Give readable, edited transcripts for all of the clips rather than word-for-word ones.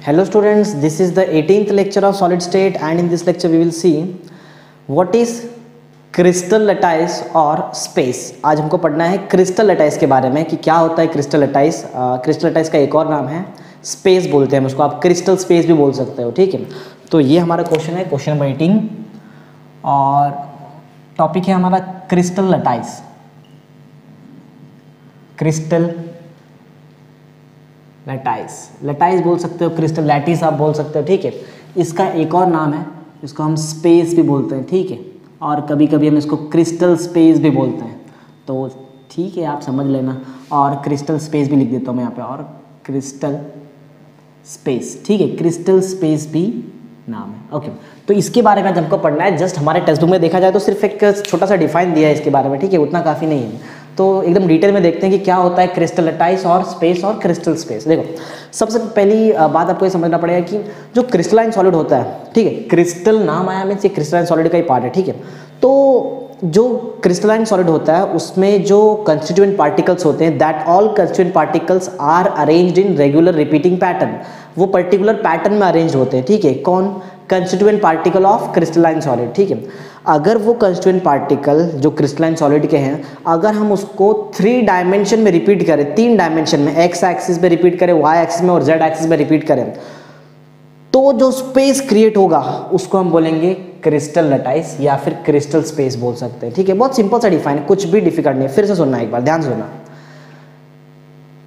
Hello students, this is the 18th lecture of solid state and in this lecture we will see what is crystal lattice और space। आज हमको पढ़ना है crystal lattice के बारे में कि क्या होता है क्रिस्टल लैटिस। क्रिस्टल लैटिस का एक और नाम है स्पेस बोलते हैं उसको, आप क्रिस्टल स्पेस भी बोल सकते हो, ठीक है। तो ये हमारा क्वेश्चन है, क्वेश्चन नंबर 18 और टॉपिक है हमारा क्रिस्टल लैटिस। क्रिस्टल लैटिस बोल सकते हो, क्रिस्टल लैटिस आप बोल सकते हो, ठीक है। इसका एक और नाम है, इसको हम स्पेस भी बोलते हैं, ठीक है। और कभी कभी हम इसको क्रिस्टल स्पेस भी बोलते हैं, तो ठीक है आप समझ लेना। और क्रिस्टल स्पेस भी लिख देता हूँ मैं यहाँ पे, और क्रिस्टल स्पेस, ठीक है। क्रिस्टल स्पेस भी नाम है, ओके। तो इसके बारे में हमको पढ़ना है। जस्ट हमारे टेक्स्ट बुक में देखा जाए तो सिर्फ एक छोटा सा डिफाइन दिया है इसके बारे में, ठीक है, उतना काफ़ी नहीं है। तो एकदम डिटेल में देखते हैं कि क्या होता है क्रिस्टल लैटिस और स्पेस और क्रिस्टल स्पेस। देखो, सबसे पहली बात आपको ये समझना पड़ेगा कि जो क्रिस्टलाइन सॉलिड होता है, ठीक है, क्रिस्टल नाम आया मीन्स ये क्रिस्टलाइन सॉलिड का ही पार्ट है, ठीक है। तो जो क्रिस्टलाइन सॉलिड होता है उसमें जो कंस्टिट्यूएंट पार्टिकल्स होते हैं, that all constituent particles are arranged in regular repeating pattern. वो पर्टिकुलर पैटर्न में अरेंज होते हैं, ठीक है। कौन? Constituent particle of crystalline solid, ठीक है। अगर वो कंस्टिट्यूएंट पार्टिकल जो क्रिस्टलाइन सॉलिड के हैं, अगर हम उसको 3 डायमेंशन में रिपीट करें, 3 डायमेंशन में, एक्स एक्सिस में रिपीट करें, वाई एक्सिस में और जेड एक्सिस में रिपीट करें, तो जो स्पेस क्रिएट होगा उसको हम बोलेंगे क्रिस्टल लैटिस या फिर क्रिस्टल स्पेस बोल सकते हैं, ठीक है। बहुत सिंपल सा डिफाइन है, कुछ भी डिफिकल्ट नहीं है। फिर से सुनना, एक बार ध्यान से सुनना।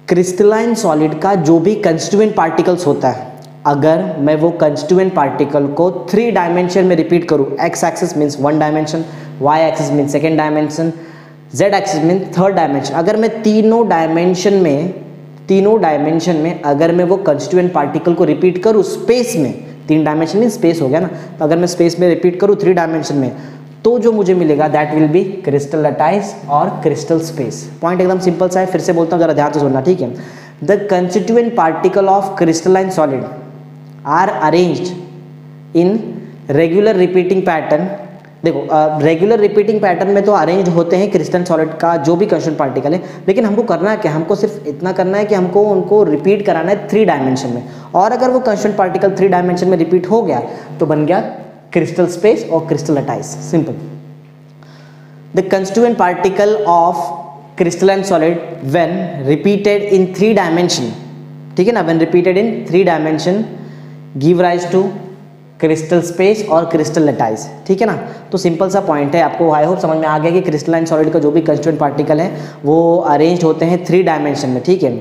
क्रिस्टलाइन सॉलिड का जो भी कंस्टिट्यूएंट पार्टिकल्स होता है, अगर मैं वो कंस्टिट्यूएंट पार्टिकल को 3 डायमेंशन में रिपीट करूं, X axis means 1 dimension, Y axis means 2nd dimension, Z axis means 3rd dimension, अगर मैं तीनों डायमेंशन में अगर मैं वो कंस्टिट्यूएंट पार्टिकल को रिपीट करूं स्पेस में, 3 डायमेंशन में स्पेस हो गया ना, तो अगर मैं स्पेस में रिपीट करूं 3 डायमेंशन में, तो जो मुझे मिलेगा that will be crystal lattice और क्रिस्टल स्पेस। पॉइंट एकदम सिंपल सा है, फिर से बोलता हूँ, जरा ध्यान से सुनना, ठीक है। The constituent particle of crystalline solid are arranged in regular repeating pattern. देखो, रेगुलर रिपीटिंग पैटर्न में तो अरेंज होते हैं क्रिस्टल सॉलिड का जो भी कंस्टिट्यूएंट पार्टिकल है, लेकिन हमको करना है क्या? हमको सिर्फ इतना करना है कि हमको उनको रिपीट कराना है 3 डायमेंशन में, और अगर वो कंस्टिट्यूएंट पार्टिकल 3 डायमेंशन में रिपीट हो गया तो बन गया क्रिस्टल स्पेस और crystal lattice, simple. The constituent particle of crystalline solid when repeated in 3 dimension, ठीक है ना, when repeated in 3 dimension give rise to crystal space और क्रिस्टल लैटिस, ठीक है ना। तो सिंपल सा पॉइंट है, आपको आई होप समझ में आ गया कि क्रिस्टलाइन सॉलिड का जो भी कंस्टिट्यूएंट पार्टिकल है वो अरेंज होते हैं 3 डायमेंशन में, ठीक है।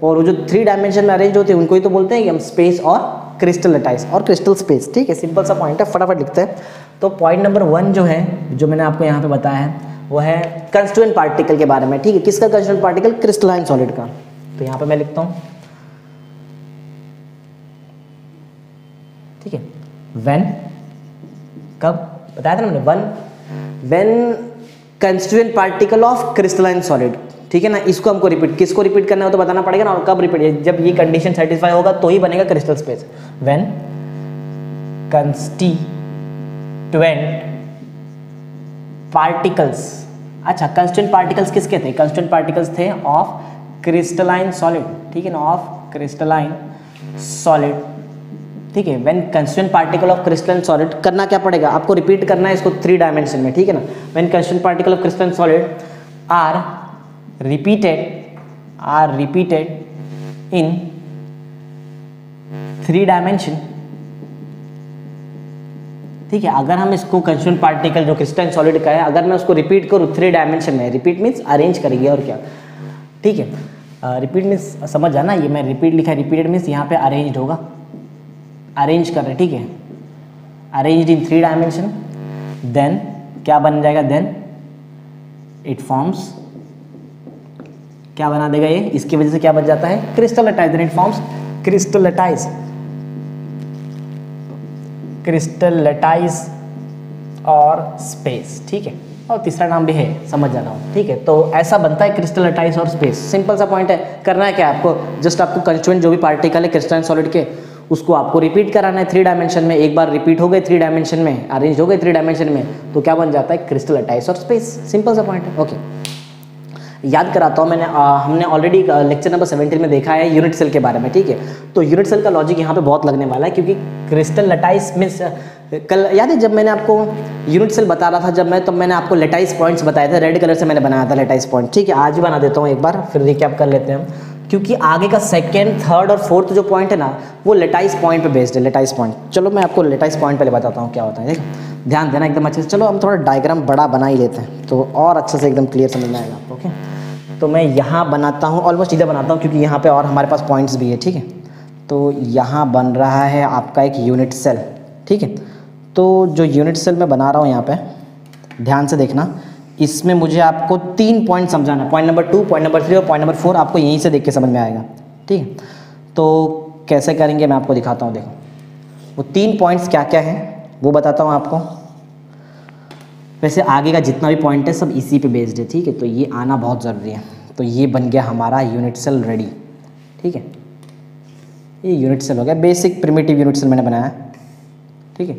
और वो जो 3 डायमेंशन में अरेंज होते हैं उनको ही तो बोलते हैं कि हम स्पेस और क्रिस्टल लैटिस और क्रिस्टल स्पेस, ठीक है। सिंपल सा पॉइंट है, फटाफट लिखते हैं। तो पॉइंट नंबर 1 जो है, जो मैंने आपको यहाँ पे बताया है, वो है कंस्टिट्यूएंट पार्टिकल के बारे में, ठीक है। किसका कंस्टिट्यूएंट पार्टिकल? क्रिस्टलाइन सॉलिड का। तो यहाँ पे मैं लिखता हूँ, ठीक है। व्हेन, कब बताया था ना मैंने, when constituent particle of crystalline solid, ठीक है ना। इसको हमको रिपीट, किसको रिपीट करना है तो बताना पड़ेगा ना, और कब रिपीट, जब ये कंडीशन सेटिस्फाई होगा तो ही बनेगा crystal space. When constituent particles, अच्छा कंस्टिट्यूएंट पार्टिकल्स किसके थे? कंस्टिट्यूएंट पार्टिकल्स थे ऑफ क्रिस्टलाइन सॉलिड, ठीक है ना, ऑफ क्रिस्टलाइन सॉलिड, ठीक है। When constituent particle of crystalline solid, करना क्या पड़ेगा आपको? रिपीट करना है इसको 3 डायमेंशन में, ठीक है ना। When constituent particle of crystalline solid are repeated in 3 dimension, ठीक है। अगर हम इसको कंस्टिट्यूएंट पार्टिकल जो क्रिस्टलाइन सॉलिड का है, अगर मैं उसको रिपीट करूँ 3 डायमेंशन में, रिपीट मीन्स अरेंज करेंगे और क्या, ठीक है। रिपीट मीन्स समझ जाना, ये मैं रिपीट लिखा है, रिपीटेड मीन्स यहाँ पे अरेंज्ड होगा, अरेंज कर रहे, ठीक है, अरेंज्ड इन 3 डायमेंशन, देन क्या बन जाएगा? देन इट फॉर्म्स, क्या बना देगा ये? इसकी वजह से क्या बन जाता है? Crystal lattice. Then it forms crystal lattice, crystal lattice और स्पेस, ठीक है। और तीसरा नाम भी है, समझ जाना हो, ठीक है। तो ऐसा बनता है क्रिस्टल लैटिस और स्पेस, सिंपल सा पॉइंट है। करना है क्या आपको? जस्ट आपको कंस्टिट्यूएंट जो भी पार्टिकल है क्रिस्टलाइन सॉलिड के, उसको आपको रिपीट कराना है 3 डायमेंशन में। एक बार रिपीट हो गए 3 डायमेंशन में, अरेंज हो गए 3 डायमेंशन में, तो क्या बन जाता है? क्रिस्टल लैटिस और स्पेस, सिंपल सा पॉइंट है, ओके। याद कराता हूँ, हमने ऑलरेडी लेक्चर नंबर 17 में देखा है यूनिट सेल के बारे में, ठीक है। तो यूनिट सेल का लॉजिक यहाँ पे बहुत लगने वाला है, क्योंकि क्रिस्टल लटाइस में कल याद है जब मैंने आपको यूनिट सेल बता रहा था तब मैंने आपको लेटाइस पॉइंट्स बताए थे, रेड कलर से मैंने बनाया था लेटाइस पॉइंट, ठीक है। आज भी बना देता हूँ एक बार, फिर रिकैप कर लेते हैं हम, क्योंकि आगे का सेकेंड, थर्ड और फोर्थ जो पॉइंट है ना वो लेटाइस पॉइंट पे बेस्ड है, लेटाइस पॉइंट। चलो मैं आपको लेटाइस पॉइंट पहले बताता हूँ क्या होता है, ध्यान देना एकदम अच्छे से। चलो हम थोड़ा डायग्राम बड़ा बना ही लेते हैं तो और अच्छे से एकदम क्लियर समझ में आएगा आपको, ओके। तो मैं यहाँ बनाता हूँ, ऑलमोस्ट इधर बनाता हूँ, क्योंकि यहाँ पे और हमारे पास पॉइंट्स भी है, ठीक है। तो यहाँ बन रहा है आपका एक यूनिट सेल, ठीक है। तो जो यूनिट सेल मैं बना रहा हूँ यहाँ पे ध्यान से देखना, इसमें मुझे आपको 3 पॉइंट समझाना है, पॉइंट नंबर 2, पॉइंट नंबर 3 और पॉइंट नंबर 4 आपको यहीं से देख के समझ में आएगा, ठीक है। तो कैसे करेंगे मैं आपको दिखाता हूँ, देखो वो 3 पॉइंट्स क्या क्या हैं वो बताता हूँ आपको। वैसे आगे का जितना भी पॉइंट है सब इसी पे बेस्ड है, ठीक है। तो ये आना बहुत ज़रूरी है। तो ये बन गया हमारा यूनिट सेल रेडी, ठीक है। ये यूनिट सेल हो गया, बेसिक प्रिमिटिव यूनिट सेल मैंने बनाया, ठीक है।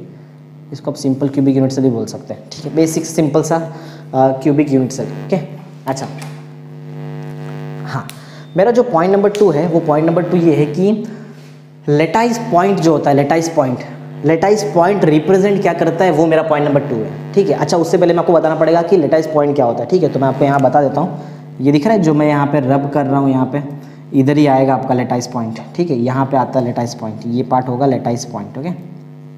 इसको आप सिंपल क्यूबिक यूनिट सेल भी बोल सकते हैं, ठीक है। बेसिक सिंपल सा क्यूबिक यूनिट सेल, ओके। अच्छा हाँ, मेरा जो पॉइंट नंबर 2 है वो पॉइंट नंबर 2 ये है कि लेटाइस पॉइंट जो होता है, लेटाइस पॉइंट रिप्रेजेंट क्या करता है, वो मेरा पॉइंट नंबर 2 है, ठीक है। अच्छा उससे पहले मैं आपको बताना पड़ेगा कि लेटाइस पॉइंट क्या होता है, ठीक है। तो मैं आपको यहाँ बता देता हूँ, ये दिख रहा है जो मैं यहाँ पे रब कर रहा हूँ, यहाँ पे इधर ही आएगा आपका लेटाइस पॉइंट, ठीक है। यहाँ पे आता है लेटाइस पॉइंट, ये पार्ट होगा लेटाइस पॉइंट, ओके।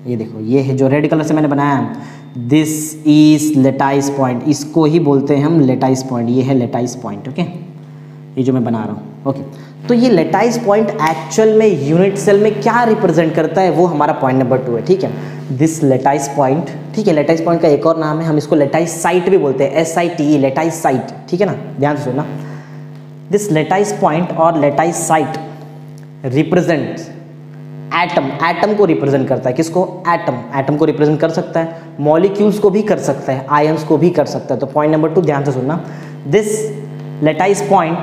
ये देखो ये है जो रेड कलर से मैंने बनाया है, दिस इज लेटाइस पॉइंट, इसको ही बोलते हैं हम लेटाइस पॉइंट, ये है लेटाइस पॉइंट, ओके। ये जो मैं बना रहा हूँ, ओके। तो ये लेटाइस पॉइंट एक्चुअल में यूनिट सेल में क्या रिप्रेजेंट करता है वो हमारा पॉइंट नंबर 2 है, ठीक है। दिस लेटाइस पॉइंट, ठीक है। लेटाइस पॉइंट का एक और नाम है, हम इसको लेटाइस साइट भी बोलते हैं, SITE, लेटाइस साइट, ठीक है ना, ध्यान से सुनना। दिस लेटाइस पॉइंट और लेटाइस साइट रिप्रेजेंट्स एटम को रिप्रेजेंट करता है, किसको, एटम को रिप्रेजेंट कर सकता है, मॉलिक्यूल्स को भी कर सकता है, आयंस को भी कर सकता है। तो पॉइंट नंबर 2 ध्यान से सुनना, this lattice point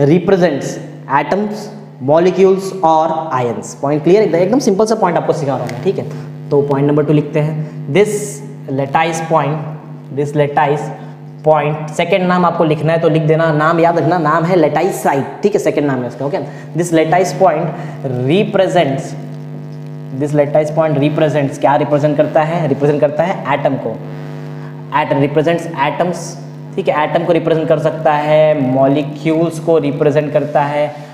represents atoms, molecules और आयंस। पॉइंट क्लियर, एकदम सिंपल सा पॉइंट आपको सिखा रहा हूँ मैं, ठीक है। तो पॉइंट नंबर 2 लिखते हैं, दिस लेटाइस पॉइंट, सेकेंड नाम आपको लिखना है तो लिख देना, नाम याद रखना, नाम है लेटाइस साइट, ठीक है, सेकेंड नाम है इसका, okay. This lattice point represents क्या रिप्रेजेंट करता है, रिप्रेजेंट करता है एटम को, रिप्रेजेंट्स एटम्स, ठीक है। एटम को रिप्रेजेंट कर सकता है, मॉलिक्यूल्स को रिप्रेजेंट करता है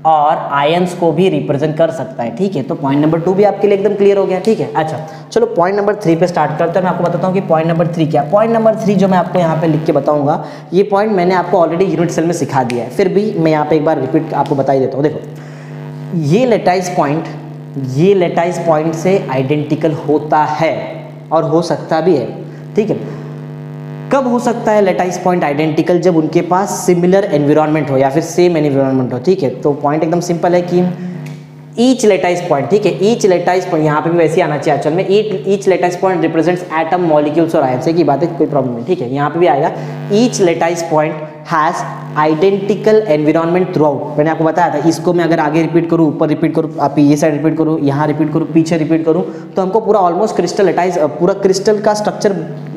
और आयंस को भी रिप्रेजेंट कर सकता है, ठीक है। तो पॉइंट नंबर 2 भी आपके लिए एकदम क्लियर हो गया, ठीक है। अच्छा चलो पॉइंट नंबर 3 पे स्टार्ट करते हैं। मैं आपको बताता हूँ कि पॉइंट नंबर 3 क्या है। पॉइंट नंबर 3 जो मैं आपको यहाँ पे लिख के बताऊँगा, ये पॉइंट मैंने आपको ऑलरेडी यूनिट सेल में सिखा दिया है, फिर भी मैं यहाँ पे एक बार रिपीट आपको बता ही देता हूँ। देखो ये लेटाइस पॉइंट से आइडेंटिकल होता है और हो सकता भी है, ठीक है। कब हो सकता है लेटाइस पॉइंट आइडेंटिकल, जब उनके पास सिमिलर एनवायरनमेंट हो या फिर सेम एनवायरनमेंट हो, ठीक है। तो पॉइंट एकदम सिंपल है कि ईच लेटाइस पॉइंट, ठीक है, ईच लेटाइस पॉइंट यहाँ पे भी वैसे ही आना चाहिए एक्चुअल में, each lattice point represents atom, molecules और आयंस की बात है, कोई प्रॉब्लम नहीं, ठीक है। यहाँ पे भी आएगा each lattice point has identical environment through out. मैंने आपको बताया था, इसको मैं अगर आगे रिपीट करूँ, ऊपर रिपीट करूँ, आप ये साइड रिपीट करूँ, यहाँ रिपीट करूँ, पीछे रिपीट करूँ, तो हमको पूरा ऑलमोस्ट क्रिस्टल लेटाइस, पूरा क्रिस्टल का स्ट्रक्चर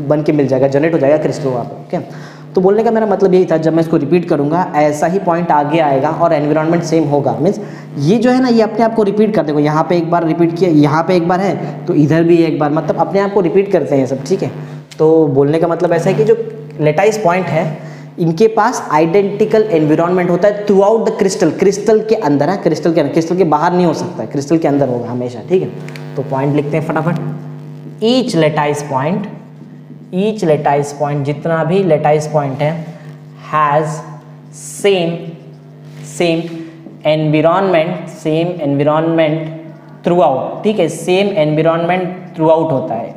बन के मिल जाएगा, जनरेट हो जाएगा क्रिस्टल वहाँ पे, ओके। तो बोलने का मेरा मतलब यही था, जब मैं इसको रिपीट करूँगा ऐसा ही पॉइंट आगे आएगा और एनवायरनमेंट सेम होगा, मीन्स ये जो है ना ये अपने आप को रिपीट कर देगा, यहाँ पे एक बार रिपीट किया, यहाँ पे एक बार है तो इधर भी एक बार, मतलब अपने आप को रिपीट करते हैं ये सब, ठीक है। तो बोलने का मतलब ऐसा है कि जो लेटाइस पॉइंट है इनके पास आइडेंटिकल एनवायरनमेंट होता है थ्रू आउट द क्रिस्टल के अंदर है, क्रिस्टल के बाहर नहीं हो सकता है, क्रिस्टल के अंदर होगा हमेशा, ठीक है। तो पॉइंट लिखते हैं फटाफट, ईच लेटाइस पॉइंट जितना भी लेटाइस पॉइंट है has same environment through out, ठीक है। सेम एनवायरनमेंट थ्रू आउट होता है,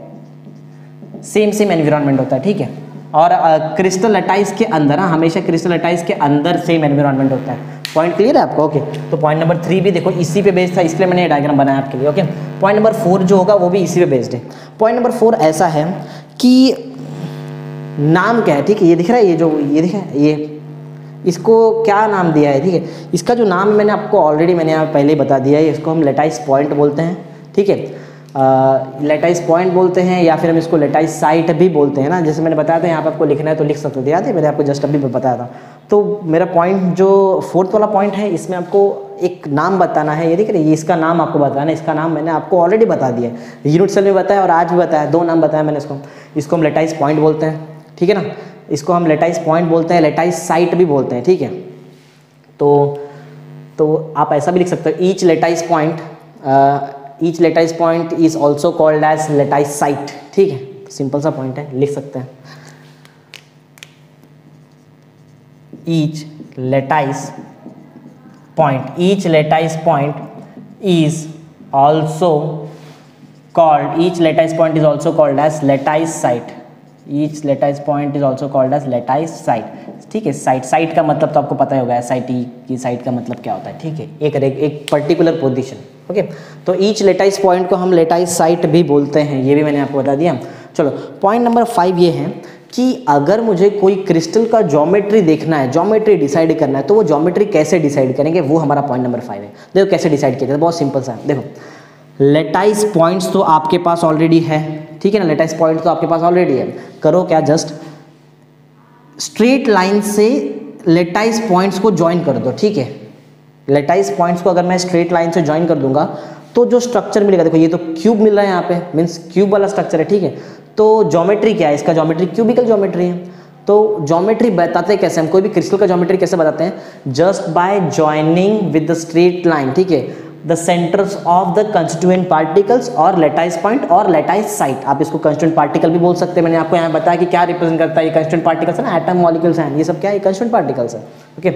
सेम एनवायरनमेंट होता है, ठीक है। और क्रिस्टल लेटाइस के अंदर, हमेशा क्रिस्टल लेटाइस के अंदर सेम एनवायरनमेंट होता है। पॉइंट क्लियर है आपको, ओके। तो पॉइंट नंबर 3 भी देखो इसी पे बेस्ड था, इसलिए मैंने ये डायग्राम बनाया आपके लिए, ओके। पॉइंट नंबर 4 जो होगा वो भी इसी पे बेस्ड है। पॉइंट नंबर 4 ऐसा है कि नाम क्या है, ठीक है, ये दिख रहा है, ये दिख रहा है, ये इसको क्या नाम दिया है, ठीक है। इसका जो नाम मैंने आपको ऑलरेडी मैंने यहाँ पहले ही बता दिया है, इसको हम लेटाइस पॉइंट बोलते हैं, ठीक है। लेटाइस पॉइंट बोलते हैं या फिर हम इसको लेटाइस साइट भी बोलते हैं ना, जैसे मैंने बताया था यहाँ पे आपको लिखना है तो लिख सकते थे, याद है मैंने आपको जस्ट अभी बताया था। तो मेरा पॉइंट जो फोर्थ वाला पॉइंट है इसमें आपको एक नाम बताना है, ये देख रहे ये इसका नाम आपको बताना है, इसका नाम मैंने आपको ऑलरेडी बता दिया है, यूनिट सेल में बताया और आज भी बताया, 2 नाम बताया मैंने इसको हम लेटाइस पॉइंट बोलते हैं, ठीक है ना, इसको हम लेटाइस पॉइंट बोलते हैं, लेटाइस साइट भी बोलते हैं, ठीक है। तो आप ऐसा भी लिख सकते हो, each lattice point is also called as lattice site, ठीक है, सिंपल सा पॉइंट है, लिख सकते हैं each lattice point is also called as lattice site, each lattice point is also called as lattice site, ठीक है। साइट का मतलब तो आपको पता ही होगा, एसआईटी की साइट का मतलब क्या होता है, ठीक है, एक पर्टिकुलर पोजीशन, ओके। तो ईच लेटाइस पॉइंट को हम लेटाइस साइट भी बोलते हैं, ये भी मैंने आपको बता दिया। चलो पॉइंट नंबर 5 ये है कि अगर मुझे कोई क्रिस्टल का ज्योमेट्री देखना है, ज्योमेट्री डिसाइड करना है, तो वो ज्योमेट्री कैसे डिसाइड करेंगे, वो हमारा पॉइंट नंबर 5 है। देखो कैसे डिसाइड किया जाता है, बहुत सिंपल सा है। देखो लेटाइस पॉइंट्स तो आपके पास ऑलरेडी है, ठीक है ना, लेटाइस पॉइंट तो आपके पास ऑलरेडी है। करो क्या, जस्ट स्ट्रेट लाइन से लेटाइस पॉइंट्स को ज्वाइन कर दो, ठीक है। लेटाइस पॉइंट्स को अगर मैं स्ट्रेट लाइन से ज्वाइन कर दूंगा तो जो स्ट्रक्चर मिलेगा, देखो ये तो क्यूब मिल रहा है यहाँ पे, मीन्स क्यूब वाला स्ट्रक्चर है, ठीक है। तो ज्योमेट्री क्या है इसका, ज्योमेट्री क्यूबिकल ज्योमेट्री है। तो ज्योमेट्री बताते हैं कैसे, हम कोई भी क्रिस्टल का ज्योमेट्री कैसे बताते हैं, just by joining with the straight line, ठीक है, the centres of the constituent particles और लेटाइस पॉइंट और लेटाइस साइट। आप इसको कंस्टिट्यूएंट पार्टिकल भी बोल सकते हैं, मैंने आपको यहाँ बताया कि क्या रिप्रेजेंट करता है, ये कंस्टिट्यूएंट पार्टिकल्स है ना, एटम मॉलिक्यूल्स हैं, ये सब क्या है, कंस्टिट्यूएंट पार्टिकल्स है, ओके।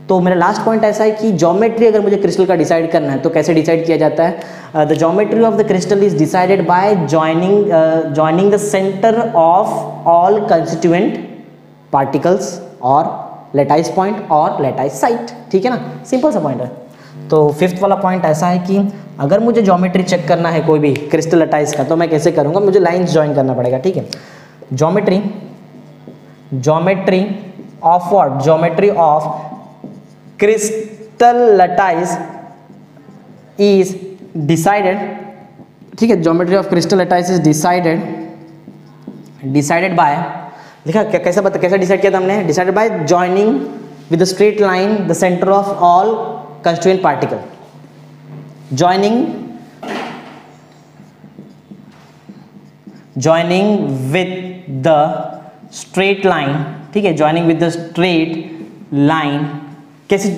तो मेरा लास्ट पॉइंट ऐसा है कि ज्योमेट्री अगर मुझे क्रिस्टल का डिसाइड करना है तो कैसे डिसाइड किया जाता है, the geometry of the crystal is decided by joining the centre of all constituent particles और लेटाइस पॉइंट और लेटाइस साइट, ठीक है ना, सिंपल सा पॉइंट है। तो 5th वाला पॉइंट ऐसा है कि अगर मुझे ज्योमेट्री चेक करना है कोई भी क्रिस्टल लेटाइस का, तो मैं कैसे करूँगा, मुझे लाइन्स ज्वाइन करना पड़ेगा, ठीक है। Geometry of what, geometry of crystal lattice is decided, ठीक है, geometry of crystal lattice is decided by, लिखा क्या, कैसे डिसाइड किया था हमने, decided by joining with the straight line the centre of all constituent particle, joining with the straight line, ठीक है, joining with the straight line, कैसे,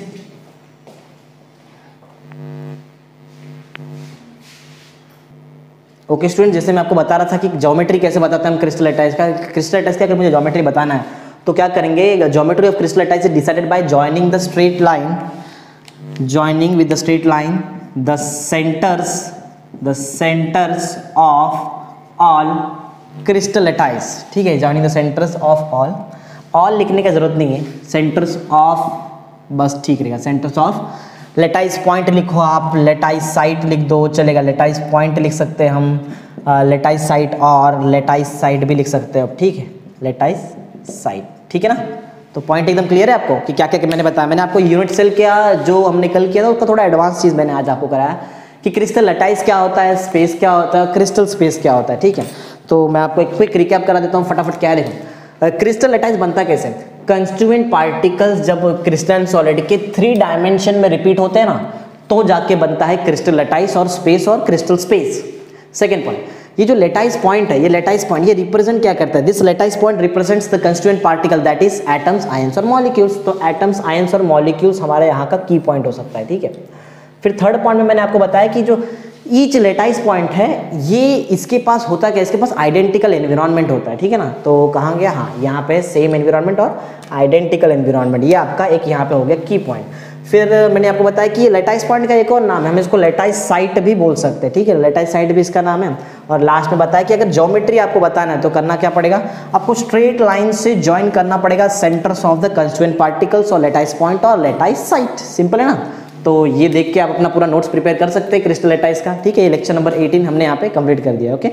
okay student, जैसे मैं आपको बता रहा था कि ज्योमेट्री कैसे बताते हैं हम क्रिस्टल लेटाइस का, अगर मुझे ज्योमेट्री बताना है तो क्या करेंगे, geometry of crystal lattice is decided by joining with the straight line the centres of all crystal lattice, ठीक है, joining the centres of all लिखने की जरूरत नहीं है, सेंटर्स ऑफ बस ठीक रहेगा, सेंटर्स ऑफ लेटाइस पॉइंट लिखो आप, लेटाइस साइट लिख दो चलेगा, लेटाइस पॉइंट लिख सकते हैं हम, लेटाइस साइट और लेटाइस साइट भी लिख सकते हो, ठीक है, लेटाइस साइट, ठीक है ना। तो पॉइंट एकदम क्लियर है आपको कि क्या क्या मैंने बताया, मैंने आपको यूनिट सेल क्या जो हमने कल किया था उसका थोड़ा एडवांस चीज़ मैंने आज आपको कराया कि क्रिस्टल लेटाइस क्या होता है, स्पेस क्या होता है, क्रिस्टल स्पेस क्या होता है, ठीक है। तो मैं आपको एक क्विक रिकैप करा देता हूँ फटाफट, क्या देखो क्रिस्टल लेटाइस बनता कैसे, कंस्टिट्यूएंट पार्टिकल्स जब क्रिस्टल सॉलिड के 3 डायमेंशन में रिपीट होते हैं ना तो जाके बनता है क्रिस्टल लेटाइस और स्पेस और क्रिस्टल स्पेस। सेकेंड पॉइंट, ये जो लेटाइस पॉइंट है, ये लेटाइस पॉइंट ये रिप्रेजेंट क्या करता है, this lattice point represents the constituent particle that is atoms, ions और मॉलिक्यूल्स। तो एटम्स, आयंस और मॉलिक्यूल्स हमारे यहाँ का की पॉइंट हो सकता है, ठीक है। फिर थर्ड पॉइंट में मैंने आपको बताया कि जो ईच लेटाइस पॉइंट है ये इसके पास होता क्या, इसके पास आइडेंटिकल एनवायरनमेंट होता है, ठीक है ना। तो कहाँ गया, हाँ यहाँ पे सेम एनवायरनमेंट और आइडेंटिकल एनवायरनमेंट, ये आपका एक यहाँ पे हो गया की पॉइंट। फिर मैंने आपको बताया कि लेटाइस पॉइंट का एक और नाम है, हम इसको लेटाइस साइट भी बोल सकते हैं, ठीक है, लेटाइस साइट भी इसका नाम है। और लास्ट में बताया कि अगर ज्योमेट्री आपको बताना है तो करना क्या पड़ेगा, आपको स्ट्रेट लाइन से ज्वाइन करना पड़ेगा centres of the constituent particles और लेटाइस पॉइंट और लेटाइस साइट, सिंपल है ना। तो ये देख के आप अपना पूरा नोट्स प्रिपेयर कर सकते हैं क्रिस्टल लेटाइस का, ठीक है। ये लेक्चर नंबर 18 हमने यहाँ पे कंप्लीट कर दिया, ओके।